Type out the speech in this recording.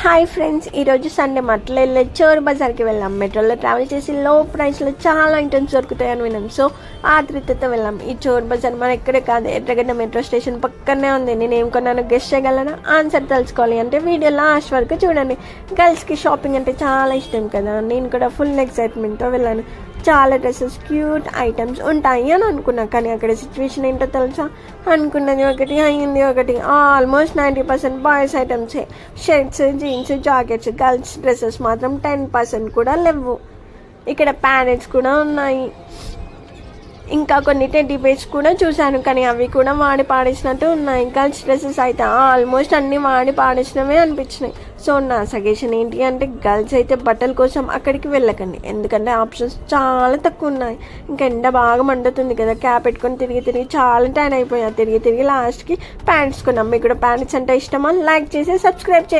Hi friends, ఈరోజు Sunday మట్టలు వెళ్ళే చోర్ బజార్కి వెళ్ళాం. మెట్రోలో ట్రావెల్ చేసి లో ప్రైస్లో చాలా ఐటమ్స్ దొరుకుతాయని విన్నాం. సో ఆతృతతో వెళ్ళాం. ఈ చోర్ బజార్ మన ఎక్కడే కాదు, ఎర్రగడ్డ మెట్రో స్టేషన్ పక్కనే ఉంది. నేను ఏం కొన్నానో గెస్ట్ చేయగలనా? ఆన్సర్ తెలుసుకోవాలి అంటే వీడియో లాస్ట్ వరకు చూడండి. గర్ల్స్కి షాపింగ్ అంటే చాలా ఇష్టం కదా, నేను కూడా ఫుల్ ఎక్సైట్మెంట్తో వెళ్ళాను. చాలా డ్రెస్సెస్, క్యూట్ ఐటమ్స్ ఉంటాయి అని అనుకున్నా, కానీ అక్కడ సిచ్యువేషన్ ఏంటో తెలుసా? అనుకున్నది ఒకటి, అయ్యింది ఒకటి. ఆల్మోస్ట్ 90% బాయ్స్ ఐటమ్సే. Shirts, jeans, jackets. Girls dresses మాత్రం 10% కూడా లేవు. ఇక్కడ ప్యారెట్స్ కూడా ఉన్నాయి. ఇంకా కొన్ని టెడ్డీ బేర్స్ కూడా చూశాను, కానీ అవి కూడా వాడి పాడేసినట్టు ఉన్నాయి. గర్ల్స్ డ్రెస్సెస్ అయితే ఆల్మోస్ట్ అన్నీ వాడి పాడేసినవే అనిపించినాయి. సో నా సజెషన్ ఏంటి అంటే, గర్ల్స్ అయితే బట్టల కోసం అక్కడికి వెళ్ళకండి, ఎందుకంటే ఆప్షన్స్ చాలా తక్కువ ఉన్నాయి. ఇంకా ఎండ బాగా మండుతుంది కదా, క్యాప్ పెట్టుకొని తిరిగి చాలా టైం అయిపోయా. తిరిగి లాస్ట్కి ప్యాంట్స్ కొన్నాం. మీకు కూడా ప్యాంట్స్ అంటే ఇష్టమా? లైక్ చేసి సబ్స్క్రైబ్ చేయండి.